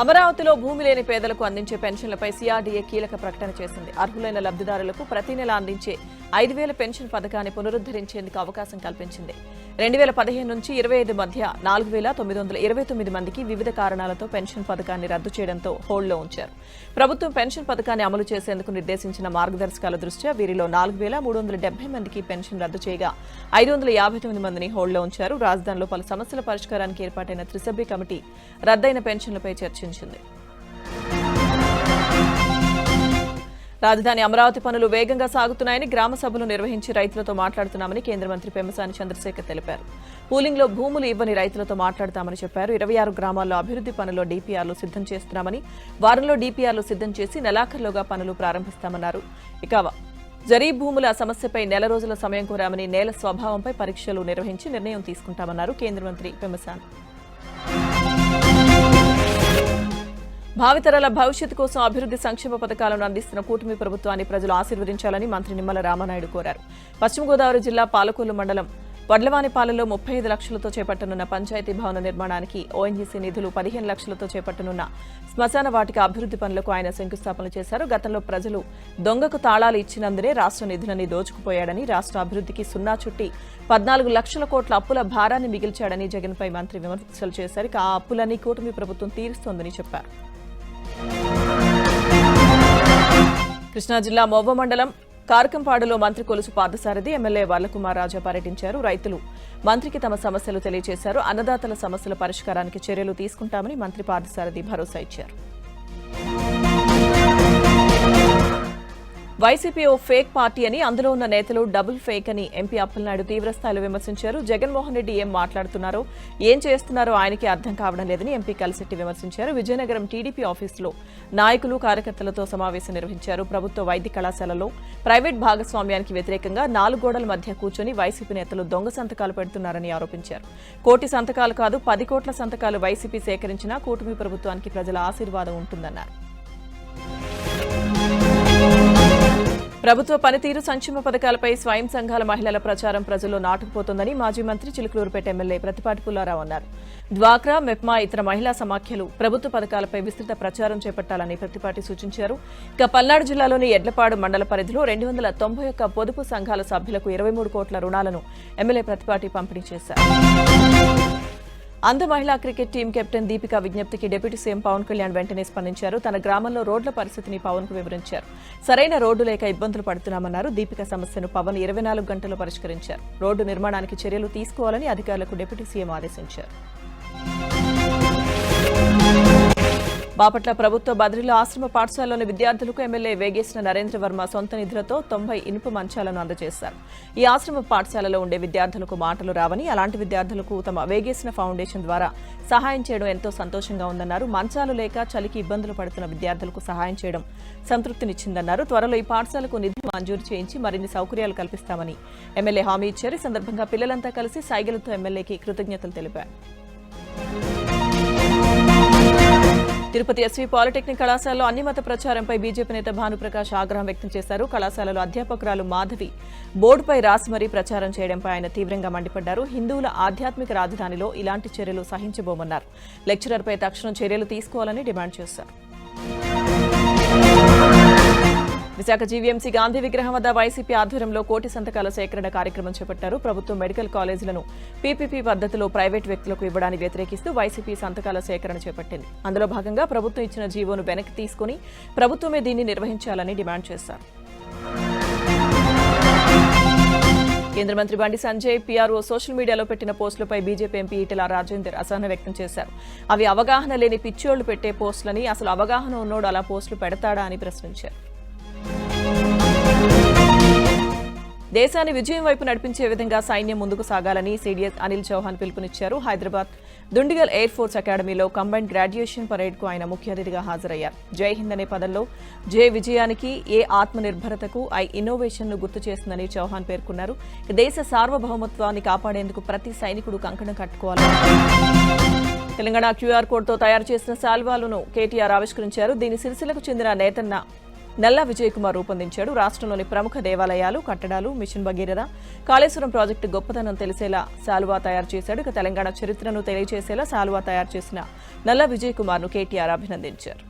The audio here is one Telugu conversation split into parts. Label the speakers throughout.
Speaker 1: అమరావతిలో భూమి లేని పేదలకు అందించే పెన్షన్లపై సీఆర్డీఏ కీలక ప్రకటన చేసింది. అర్హులైన లబ్ధిదారులకు ప్రతి నెల అందించే 5,000 పెన్షన్ పథకాన్ని పునరుద్ధరించేందుకు అవకాశం కల్పించింది. 2015 నుంచి 25 మధ్య 4,929 మందికి వివిధ కారణాలతో పెన్షన్ పథకాన్ని రద్దు చేయడంతో హోల్డ్లో ఉంచారు. ప్రభుత్వం పెన్షన్ పథకాన్ని అమలు చేసేందుకు నిర్దేశించిన మార్గదర్శకాల దృష్ట్యా వీరిలో 4,370 మందికి పెన్షన్ రద్దు చేయగా 559 మందిని హోల్డ్లో ఉంచారు. రాజధానిలో పలు సమస్యల పరిష్కారానికి ఏర్పాటైన త్రిసభ్య కమిటీ రద్దయిన పెన్షన్లపై చర్చించింది. రాజధాని అమరావతి పనులు వేగంగా సాగుతున్నాయని గ్రామ సభలు నిర్వహించి రైతులతో మాట్లాడుతున్నామని కేంద్ర మంత్రి పెమ్మసాని చంద్రశేఖర్ తెలిపారు. పూలింగ్లో భూములు ఇవ్వని రైతులతో మాట్లాడతామని చెప్పారు. 26 గ్రామాల్లో అభివృద్ధి పనుల్లో డీపీఆర్లు సిద్ధం చేస్తున్నామని, వారంలో డీపీఆర్లు సిద్ధం చేసి నెలాఖరులోగా పనులు ప్రారంభిస్తామన్నారు. ఇక జరీబ్ భూముల సమస్యపై నెల రోజుల సమయం కోరామని, నేల స్వభావంపై పరీక్షలు నిర్వహించి నిర్ణయం తీసుకుంటామన్నారు కేంద్ర మంత్రి పెమ్మసాని. భావితరాల భవిష్యత్తు కోసం అభివృద్ధి సంక్షేమ పథకాలను అందిస్తున్న కూటమి ప్రభుత్వాన్ని ప్రజలు ఆశీర్వదించాలని మంత్రి నిమ్మల రామానాయుడు కోరారు. పశ్చిమ గోదావరి జిల్లా పాలకొల్లు మండలం వడ్లవానిపాలెంలో 35 లక్షలతో చేపట్టనున్న పంచాయతీ భవన నిర్మాణానికి, ఓఎన్జీసీ నిధులు 15 లక్షలతో చేపట్టనున్న శ్మశాన వాటిక అభివృద్ధి పనులకు ఆయన శంకుస్థాపన చేశారు. గతంలో ప్రజలు దొంగకు తాళాలు ఇచ్చినందునే రాష్ట్ర నిధులని దోచుకుపోయాడని, రాష్ట్ర అభివృద్ధికి సున్నా చుట్టి 14 లక్షల కోట్ల అప్పుల భారాన్ని మిగిల్చాడని జగన్పై మంత్రి విమర్శలు చేశారు. ఆ అప్పులన్నీ కూటమి ప్రభుత్వం తీరుస్తోందని చెప్పారు. కృష్ణా జిల్లా మోవ మండలం కార్కంపాడులో మంత్రి కొలుసు పార్థసారథి, ఎమ్మెల్యే వల్లకుమార్ రాజా పర్యటించారు. రైతులు మంత్రికి తమ సమస్యలు తెలియజేశారు. అన్నదాతల సమస్యల పరిష్కారానికి చర్యలు తీసుకుంటామని మంత్రి పార్థసారథి భరోసా ఇచ్చారు. వైసీపీ ఓ ఫేక్ పార్టీ అని, అందులో ఉన్న నేతలు డబుల్ ఫేక్ అని ఎంపీ అప్పలనాయుడు తీవ్రస్థాయిలో విమర్శించారు. జగన్మోహన్ రెడ్డి ఏం మాట్లాడుతున్నారో, ఏం చేస్తున్నారో ఆయనకి అర్థం కావడం లేదని ఎంపీ కలిశెట్టి విమర్శించారు. విజయనగరం టీడీపీ ఆఫీసులో నాయకులు, కార్యకర్తలతో సమావేశం నిర్వహించారు. ప్రభుత్వ వైద్య కళాశాలలో ప్రైవేట్ భాగస్వామ్యానికి వ్యతిరేకంగా 4 గోడల మధ్య కూర్చొని వైసీపీ నేతలు దొంగ సంతకాలు పెడుతున్నారని ఆరోపించారు. 1 కోటి సంతకాలు కాదు, 10 కోట్ల సంతకాలు వైసీపీ సేకరించినా కూటమి ప్రభుత్వానికి ప్రజల ఆశీర్వాదం ఉంటుందన్నారు. ప్రభుత్వ పనితీరు, సంక్షేమ పథకాలపై స్వయం సంఘాల మహిళల ప్రచారం ప్రజల్లో నాటుకుపోతోందని మాజీ మంత్రి చిలుకలూరుపేట ఎమ్మెల్యే ప్రతిపాటి పుల్లారావు అన్నారు. డ్వాక్రా, మెప్మా, ఇతర మహిళా సమాఖ్యలు ప్రభుత్వ పథకాలపై విస్తృత ప్రచారం చేపట్టాలని ప్రతిపాటి సూచించారు. ఇక పల్నాడు జిల్లాలోని ఎడ్లపాడు మండల పరిధిలో 291 పొదుపు సంఘాల సభ్యులకు 23 కోట్ల రుణాలను ఎమ్మెల్యే ప్రతిపాటి పంపిణీ చేశారు. అంధ మహిళా క్రికెట్ టీం కెప్టెన్ దీపిక విజ్ఞప్తికి డిప్యూటీ సీఎం పవన్ కళ్యాణ్ వెంటనే స్పందించారు. తన గ్రామంలో రోడ్ల పరిస్థితిని పవన్ కు వివరించారు. సరైన రోడ్డు లేక ఇబ్బందులు పడుతున్నామన్నారు. దీపిక సమస్యను పవన్ 24 గంటల్లో పరిష్కరించారు. రోడ్డు నిర్మాణానికి చర్యలు తీసుకోవాలని అధికారులకు డిప్యూటీ సీఎం ఆదేశించారు. బాపట్ల ప్రభుత్వ బద్రిలో ఆశ్రమ పాఠశాలలోని విద్యార్థులకు ఎమ్మెల్యే వేగేసిన నరేంద్ర వర్మ సొంత నిధులతో 90 ఇనుప మంచాలను అందజేశారు. ఈ ఆశ్రమ పాఠశాలలో ఉండే విద్యార్థులకు మాటలు రావని, అలాంటి విద్యార్థులకు తమ వేగేసిన ఫౌండేషన్ ద్వారా సహాయం చేయడం ఎంతో సంతోషంగా ఉందన్నారు. మంచాలు లేక చలికి ఇబ్బందులు పడుతున్న విద్యార్థులకు సహాయం చేయడం సంతృప్తినిచ్చిందన్నారు. త్వరలో ఈ పాఠశాలకు నిధులు మంజూరు చేయించి మరిన్ని సౌకర్యాలు కల్పిస్తామని ఎమ్మెల్యే హామీ ఇచ్చారు. ఈ సందర్భంగా పిల్లలంతా కలిసి సైగలతో ఎమ్మెల్యేకి కృతజ్ఞతలు తెలిపారు. తిరుపతి ఎస్వీ పాలిటెక్నిక్ కళాశాలలో అన్ని మత ప్రచారంపై బీజేపీ నేత భానుప్రకాష్ ఆగ్రహం వ్యక్తం చేశారు. కళాశాలలో అధ్యాపకురాలు మాధవి బోర్డుపై రాసి మరీ ప్రచారం చేయడంపై ఆయన తీవ్రంగా మండిపడ్డారు. హిందువుల ఆధ్యాత్మిక రాజధానిలో ఇలాంటి చర్యలు సహించబోమన్నారు. లెక్చరర్పై తక్షణం చర్యలు తీసుకోవాలని డిమాండ్ చేశారు. విశాఖ జీవీఎంసీ గాంధీ విగ్రహం వద్ద వైసీపీ ఆధ్వర్యంలో 1 కోటి సంతకాల సేకరణ కార్యక్రమం చేపట్టారు. ప్రభుత్వ మెడికల్ కాలేజీలను పీపీపీ పద్ధతిలో ప్రైవేట్ వ్యక్తులకు ఇవ్వడాన్ని వ్యతిరేకిస్తూ వైసీపీ సంతకాల సేకరణ చేపట్టింది. అందులో భాగంగా ప్రభుత్వం ఇచ్చిన జీవోను వెనక్కి తీసుకుని ప్రభుత్వమే దీన్ని నిర్వహించాలని డిమాండ్ చేశారు. కేంద్ర మంత్రి బండి సంజయ్ పీఆర్ఓ సోషల్ మీడియాలో పెట్టిన పోస్టులపై బీజేపీ ఎంపీ ఈటెల రాజేందర్ అసహనం వ్యక్తం చేశారు. అవి అవగాహన లేని పిచ్చోళ్లు పెట్టే పోస్టులని, అసలు అవగాహన ఉన్నోడు అలా పోస్టులు పెడతాడా అని ప్రశ్నించారు. దేశాన్ని విజయం వైపు నడిపించే విధంగా సైన్యం ముందుకు సాగాలని సీడీఎస్ అనిల్ చౌహాన్ పిలుపునిచ్చారు. హైదరాబాద్ దుండిగల్ ఎయిర్ ఫోర్స్ అకాడమీలో కంబైన్డ్ గ్రాడ్యుయేషన్ పరేడ్ కు ఆయన ముఖ్య అతిథిగా హాజరయ్యారు. జై హింద్ అనే పదంలో జే విజయానికి, ఏ ఆత్మనిర్భరతకు, ఐ ఇన్నోవేషన్ ను గుర్తు చేస్తుందని చౌహాన్ పేర్కొన్నారు. దేశ సార్వభౌమత్వాన్ని కాపాడేందుకు ప్రతి సైనికుడు కంకణం కట్టుకోవాలని తెలంగాణ క్యూఆర్ కోడ్ తో తయారు చేసిన శాల్వాలను కేటీఆర్ ఆవిష్కరించారు. దీన్ని సిరిసిల్లకు చెందిన నేతన్న నల్లా విజయ్ కుమార్ రూపొందించాడు. రాష్ట్రంలోని ప్రముఖ దేవాలయాలు, కట్టడాలు, మిషన్ భగీరథ, కాళేశ్వరం ప్రాజెక్టు గొప్పతనం తెలిసేలా శాలువా తయారు చేశాడు. ఇక తెలంగాణ చరిత్రను తెలియజేసేలా శాలువా తయారు చేసిన నల్లా విజయ్ కుమార్ ను కేటీఆర్ అభినందించారు.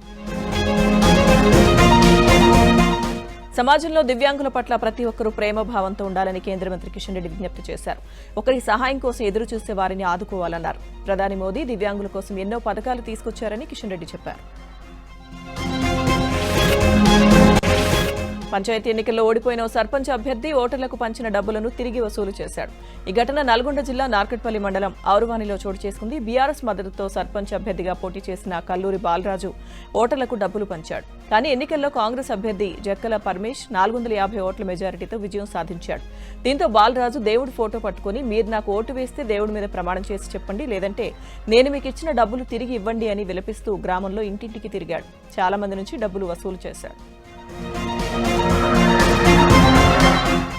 Speaker 1: సమాజంలో దివ్యాంగుల పట్ల ప్రతి ఒక్కరూ ప్రేమభావంతో ఉండాలని కేంద్ర మంత్రి కిషన్ రెడ్డి విజ్ఞప్తి చేశారు. ఒకరి సహాయం కోసం ఎదురు చూసే వారిని ఆదుకోవాలన్నారు. ప్రధాని మోదీ దివ్యాంగుల కోసం ఎన్నో పథకాలు తీసుకొచ్చారని కిషన్ రెడ్డి చెప్పారు. పంచాయతీ ఎన్నికల్లో ఓడిపోయిన సర్పంచ్ అభ్యర్థి ఓటర్లకు పంచిన డబ్బులను తిరిగి వసూలు చేశాడు. ఈ ఘటన నల్గొండ జిల్లా నార్కట్పల్లి మండలం ఔరువానిలో చోటు చేసుకుంది. బీఆర్ఎస్ మద్దతుతో సర్పంచ్ అభ్యర్థిగా పోటీ చేసిన కల్లూరి బాలరాజు ఓటర్లకు డబ్బులు పంచాడు. కానీ ఎన్నికల్లో కాంగ్రెస్ అభ్యర్థి జక్కల పరమేష్ 450 ఓట్ల మెజారిటీతో విజయం సాధించాడు. దీంతో బాలరాజు దేవుడి ఫోటో పట్టుకుని మీరు నాకు ఓటు వేస్తే దేవుడి మీద ప్రమాణం చేసి చెప్పండి, లేదంటే నేను మీకు ఇచ్చిన డబ్బులు తిరిగి ఇవ్వండి అని విలపిస్తూ గ్రామంలో ఇంటింటికి తిరిగాడు. చాలా మంది నుంచి డబ్బులు వసూలు చేశాడు.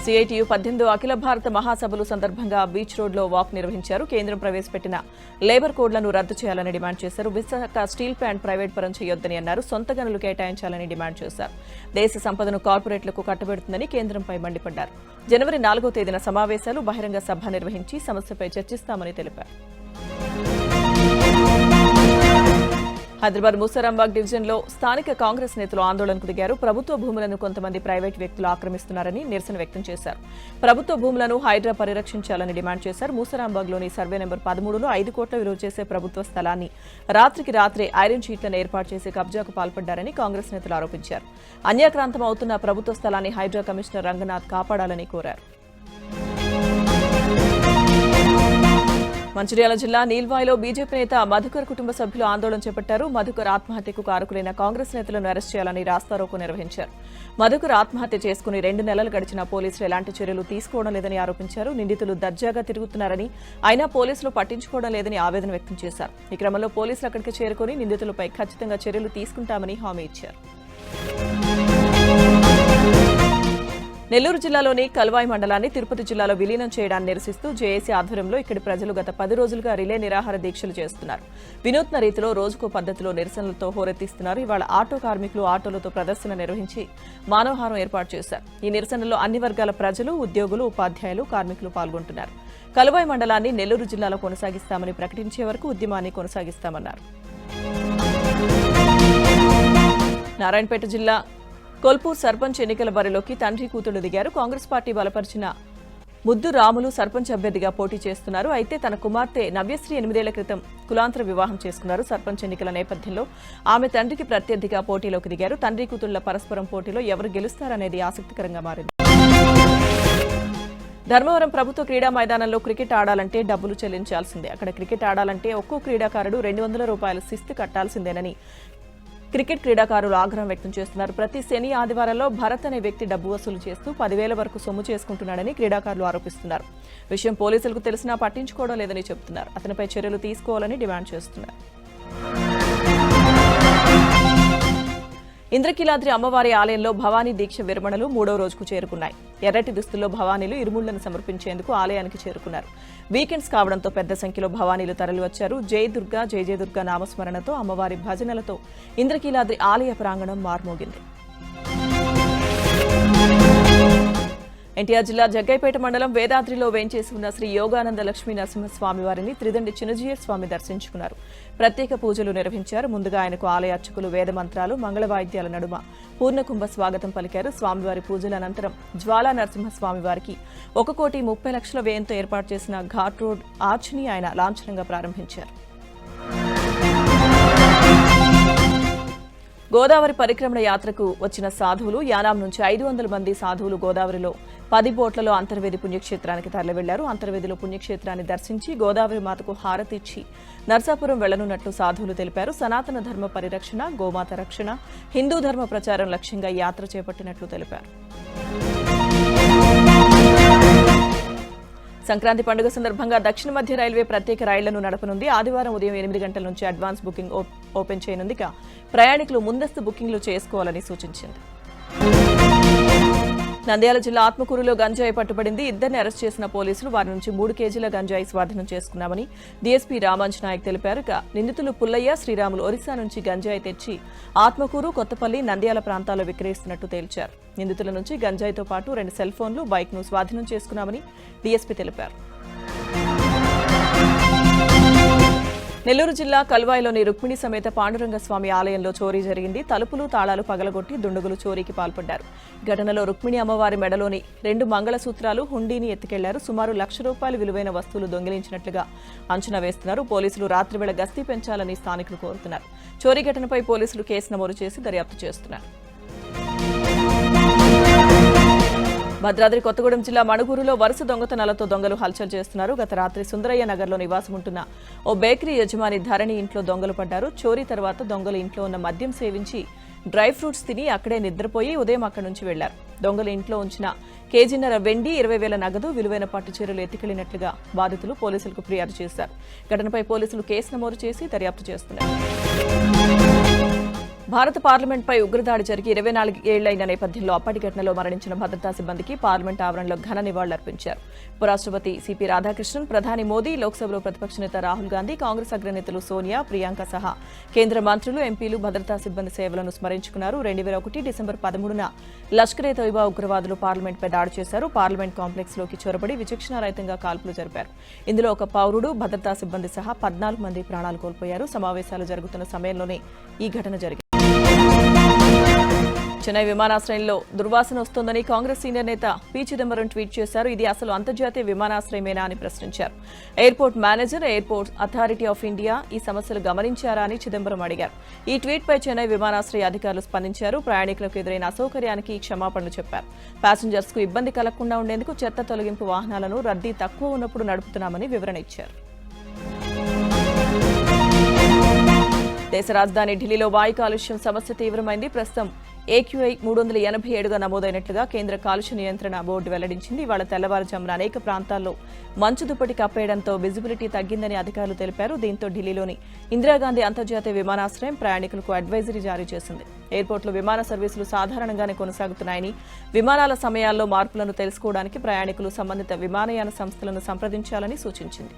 Speaker 1: సిఐటియు 18వ అఖిల భారత మహాసభలు సందర్భంగా బీచ్ రోడ్లో వాక్ నిర్వహించారు. కేంద్రం ప్రవేశపెట్టిన లేబర్ కోడ్లను రద్దు చేయాలని డిమాండ్ చేశారు. విశాఖ స్టీల్ ప్లాంట్ ప్రైవేట్ పరం చేయొద్దని అన్నారు. సొంత గనులు కేటాయించాలని డిమాండ్ చేశారు. దేశ సంపదను కార్పొరేట్లకు కట్టబెడుతుందని కేంద్రంపై మండిపడ్డారు. జనవరి 4వ తేదీన సమావేశాలు, బహిరంగ సభ నిర్వహించి సమస్యపై చర్చిస్తామని తెలిపారు. హైదరాబాద్ మూసారాంబాగ్ డివిజన్లో స్థానిక కాంగ్రెస్ నేతలు ఆందోళనకు దిగారు. ప్రభుత్వ భూములను కొంతమంది ప్రైవేట్ వ్యక్తులు ఆక్రమిస్తున్నారని నిరసన వ్యక్తం చేశారు. ప్రభుత్వ భూములను హైడ్రా పరిరక్షించాలని డిమాండ్ చేశారు. మూసారాంబాగ్లోని సర్వే నెంబర్ 13లో 5 కోట్ల విలువ చేసే ప్రభుత్వ స్థలాన్ని రాత్రికి రాత్రే ఐరన్ షీట్లను ఏర్పాటు చేసి కబ్జాకు పాల్పడ్డారని కాంగ్రెస్ నేతలు ఆరోపించారు. అన్యాక్రాంతం అవుతున్న ప్రభుత్వ స్థలాన్ని హైడ్రా కమిషనర్ రంగనాథ్ కాపాడాలని కోరారు. మంచిర్యాల జిల్లా నీల్వాయిలో బీజేపీ నేత మధుకర్ కుటుంబ సభ్యులు ఆందోళన చేపట్టారు. మధుకర్ ఆత్మహత్యకు కారకులైన కాంగ్రెస్ నేతలను అరెస్ట్ చేయాలని రాస్తారోకో నిర్వహించారు. మధుకర్ ఆత్మహత్య చేసుకుని 2 నెలలు గడిచిన పోలీసులు ఎలాంటి చర్యలు తీసుకోవడం లేదని ఆరోపించారు. నిందితులు దర్జాగా తిరుగుతున్నారని, అయినా పోలీసులు పట్టించుకోవడం లేదని ఆవేదన వ్యక్తం చేశారు. ఈ క్రమంలో పోలీసులు అక్కడికి చేరుకుని నిందితులపై ఖచ్చితంగా చర్యలు తీసుకుంటామని హామీ ఇచ్చారు. నెల్లూరు జిల్లాలోని కల్వాయి మండలాన్ని తిరుపతి జిల్లాలో విలీనం చేయడాన్ని నిరసిస్తూ జేఏసీ ఆధ్వర్యంలో ఇక్కడి ప్రజలు గత 10 రోజులుగా రిలే నిరాహార దీక్షలు చేస్తున్నారు. వినూత్న రీతిలో రోజుకో పద్ధతిలో నిరసనలతో హోరెత్తిస్తున్నారు. ఇవాళ ఆటో కార్మికులు ఆటోలతో ప్రదర్శన నిర్వహించి మానవహారం ఏర్పాటు చేశారు. ఈ నిరసనలో అన్ని వర్గాల ప్రజలు, ఉద్యోగులు, ఉపాధ్యాయులు, కార్మికులు పాల్గొంటున్నారు. కల్వాయి మండలాన్ని నెల్లూరు జిల్లాలో కొనసాగిస్తామని ప్రకటించే వరకు ఉద్యమాన్ని కొనసాగిస్తామన్నారు. నారాయణపేట జిల్లా కొల్పూర్ సర్పంచ్ ఎన్నికల బరిలోకి తండ్రి కూతుళ్లు దిగారు. కాంగ్రెస్ పార్టీ బలపరిచిన ముద్దు రాములు సర్పంచ్ అభ్యర్థిగా పోటీ చేస్తున్నారు. అయితే తన కుమార్తె నవ్యశ్రీ 8 ఏళ్ల క్రితం కులాంతర వివాహం చేసుకున్నారు. సర్పంచ్ ఎన్నికల నేపథ్యంలో ఆమె తండ్రికి ప్రత్యర్థిగా పోటీలోకి దిగారు. తండ్రి కూతుళ్ల పరస్పరం పోటీలో ఎవరు గెలుస్తారనేది ఆసక్తికరంగా మారింది. ధర్మవరం ప్రభుత్వ క్రీడా మైదానంలో క్రికెట్ ఆడాలంటే డబ్బులు చెల్లించాల్సిందే. అక్కడ క్రికెట్ ఆడాలంటే ఒక్కో క్రీడాకారుడు 200 రూపాయల శిస్తు కట్టాల్సిందేనని క్రికెట్ క్రీడాకారులు ఆగ్రహం వ్యక్తం చేస్తున్నారు. ప్రతి శని, ఆదివారాల్లో భరత్ అనే వ్యక్తి డబ్బు వసూలు చేస్తూ 10,000 వరకు సొమ్ము చేసుకుంటున్నాడని క్రీడాకారులు ఆరోపిస్తున్నారు. విషయం పోలీసులకు తెలిసినా పట్టించుకోవడం లేదని చెబుతున్నారు. అతనిపై చర్యలు తీసుకోవాలని డిమాండ్ చేస్తున్నారు. ఇంద్రకీలాద్రి అమ్మవారి ఆలయంలో భవానీ దీక్ష విరమణలు 3వ రోజుకు చేరుకున్నాయి. ఎర్రటి దుస్తుల్లో భవానీలు ఇరుముళ్లను సమర్పించేందుకు ఆలయానికి చేరుకున్నారు. వీకెండ్స్ కావడంతో పెద్ద సంఖ్యలో భవానీలు తరలివచ్చారు. జై దుర్గా జై జయ దుర్గా నామస్మరణతో అమ్మవారి భజనలతో ఇంద్రకీలాద్రి ఆలయ ప్రాంగణం మార్మోగింది. ఎన్టీఆర్ జిల్లా జగ్గైపేట మండలం వేదాద్రిలో వేంచేసి ఉన్న శ్రీ యోగానంద లక్ష్మీ నరసింహస్వామి వారిని త్రిదండి చిన్నజీయ స్వామి దర్శించుకున్నారు. ప్రత్యేక పూజలు నిర్వహించారు. ముందుగా ఆయనకు ఆలయ అర్చకులు వేద మంత్రాలు, మంగళ వాయిద్యాల నడుమ పూర్ణకుంభ స్వాగతం పలికారు. స్వామివారి పూజల అనంతరం జ్వాలా నరసింహస్వామి వారికి 1,30,00,000 వ్యయంతో ఏర్పాటు చేసిన ఘాట్ రోడ్ ఆర్చ్ని ఆయన లాంఛనంగా ప్రారంభించారు. గోదావరి పరిక్రమణ యాత్రకు వచ్చిన సాధువులు యానాం నుంచి 500 మంది సాధువులు గోదావరిలో 10 బోట్లలో అంతర్వేది పుణ్యక్షేత్రానికి తరలివెళ్లారు. అంతర్వేదిలో పుణ్యక్షేత్రాన్ని దర్శించి గోదావరి మాతకు హారతి ఇచ్చి నర్సాపురం వెళ్లనున్నట్లు సాధువులు తెలిపారు. సనాతన ధర్మ పరిరక్షణ, గోమాత రక్షణ, హిందూ ధర్మ ప్రచారం లక్ష్యంగా యాత్ర చేపట్టినట్లు తెలిపారు. సంక్రాంతి పండుగ సందర్భంగా దక్షిణ మధ్య రైల్వే ప్రత్యేక రైళ్లను నడపనుంది. ఆదివారం ఉదయం 8 గంటల నుంచి అడ్వాన్స్ బుకింగ్ ఓపెన్ చేయనుంది. ప్రయాణికులు ముందస్తు బుకింగ్లు చేసుకోవాలని సూచించింది. నంద్యాల జిల్లా ఆత్మకూరులో గంజాయి పట్టుబడింది. ఇద్దరిని అరెస్ట్ చేసిన పోలీసులు వారి నుంచి 3 కేజీల గంజాయి స్వాధీనం చేసుకున్నామని డీఎస్పీ రామాంజ నాయక్ తెలిపారు. నిందితులు పుల్లయ్య, శ్రీరాములు ఒరిస్సా నుంచి గంజాయి తెచ్చి ఆత్మకూరు, కొత్తపల్లి, నంద్యాల ప్రాంతాల్లో విక్రయిస్తున్నట్టు తేల్చారు. నిందితుల నుంచి గంజాయితో పాటు 2 సెల్ ఫోన్లు, బైక్ను స్వాధీనం చేసుకున్నామని డీఎస్పీ తెలిపారు. నెల్లూరు జిల్లా కల్వాయిలోని రుక్మిణి సమేత పాండురంగ స్వామి ఆలయంలో చోరీ జరిగింది. తలుపులు, తాళాలు పగలగొట్టి దుండగులు చోరీకి పాల్పడ్డారు. ఘటనలో రుక్మిణి అమ్మవారి మెడలోని 2 మంగళసూత్రాలు, హుండీని ఎత్తుకెళ్లారు. సుమారు ₹1,00,000 విలువైన వస్తువులు దొంగిలించినట్లుగా అంచనా వేస్తున్నారు. పోలీసులు రాత్రివేళ గస్తీ పెంచాలని స్థానికులు కోరుతున్నారు. చోరీ ఘటనపై పోలీసులు కేసు నమోదు చేసి దర్యాప్తు చేస్తున్నారు. భద్రాద్రి కొత్తగూడెం జిల్లా మణుగూరులో వరుస దొంగతనాలతో దొంగలు హల్చల్ చేస్తున్నారు. గత రాత్రి సుందరయ్య నగర్లో నివాసం ఉంటున్న ఓ బేకరీ యజమాని ధరణి ఇంట్లో దొంగలు పడ్డారు. చోరీ తర్వాత దొంగలు ఇంట్లో ఉన్న మద్యం సేవించి డ్రై ఫ్రూట్స్ తిని అక్కడే నిద్రపోయి ఉదయం అక్కడి నుంచి వెళ్లారు. దొంగలు ఇంట్లో ఉంచిన కేజీన్నర వెండి, 20,000 నగదు, విలువైన పట్టు చీరలు ఎత్తుకెళ్లినట్లుగా బాధితులు పోలీసులకు ఫిర్యాదు చేశారు. ఘటనపై పోలీసులు కేసు నమోదు చేసి దర్యాప్తు చేస్తున్నారు. భారత పార్లమెంట్పై ఉగ్రదాడి జరిగి 24 ఏళ్లైన నేపథ్యంలో అప్పటి ఘటనలో మరణించిన భద్రతా సిబ్బందికి పార్లమెంట్ ఆవరణలో ఘన నివాళులర్పించారు. ఉపరాష్ట్రపతి సిపి రాధాకృష్ణన్, ప్రధాని మోదీ, లోక్సభలో ప్రతిపక్ష నేత రాహుల్ గాంధీ, కాంగ్రెస్ అగ్రనేతలు సోనియా, ప్రియాంక సహా కేంద్ర మంత్రులు, ఎంపీలు భద్రతా సిబ్బంది సేవలను స్మరించుకున్నారు. 2001 డిసెంబర్ 13న లష్కర్-ఏ-తోయిబా ఉగ్రవాదులు పార్లమెంట్పై దాడి చేశారు. పార్లమెంట్ కాంప్లెక్స్ లోకి చొరబడి విచక్షణారహితంగా కాల్పులు జరిపారు. ఇందులో ఒక పౌరుడు, భద్రతా సిబ్బంది సహా 14 మంది ప్రాణాలు కోల్పోయారు. సమావేశాలు జరుగుతున్న సమయంలోనే ఈ ఘటన జరిగింది. చెన్నై విమానాశ్రయంలో దుర్వాసన వస్తోందని కాంగ్రెస్ సీనియర్ నేత పి చిదంబరం ట్వీట్ చేశారు. ఇది అసలు అంతర్జాతీయ విమానాశ్రయమేనా అని ప్రశ్నించారు. Airport manager, airport authority of India ఈ సమస్యలు గమనించారా అని చిదంబరం అడిగారు. ఈ ట్వీట్పై చెన్నై విమానాశ్రయ అధికారులు స్పందించారు. ప్రయాణికులకు ఎదురైన అసౌకర్యానికి క్షమాపణలు చెప్పారు. ప్యాసింజర్స్ కు ఇబ్బంది కలగకుండా ఉండేందుకు చెత్త తొలగింపు వాహనాలను రద్దీ తక్కువ ఉన్నప్పుడు నడుపుతున్నామని వివరణ ఇచ్చారు. దేశ రాజధాని ఢిల్లీలో వాయు కాలుష్యం సమస్య తీవ్రమైంది. ప్రస్తుతం AQI 387గా నమోదైనట్లుగా కేంద్ర కాలుష్య నియంత్రణ బోర్డు వెల్లడించింది. ఇవాళ తెల్లవారుజామున అనేక ప్రాంతాల్లో మంచు దుప్పటి కప్పేయడంతో విజిబిలిటీ తగ్గిందని అధికారులు తెలిపారు. దీంతో ఢిల్లీలోని ఇందిరాగాంధీ అంతర్జాతీయ విమానాశ్రయం ప్రయాణికులకు అడ్వైజరీ జారీ చేసింది. ఎయిర్పోర్ట్లో విమాన సర్వీసులు సాధారణంగానే కొనసాగుతున్నాయని, విమానాల సమయాల్లో మార్పులను తెలుసుకోవడానికి ప్రయాణికులు సంబంధిత విమానయాన సంస్థలను సంప్రదించాలని సూచించింది.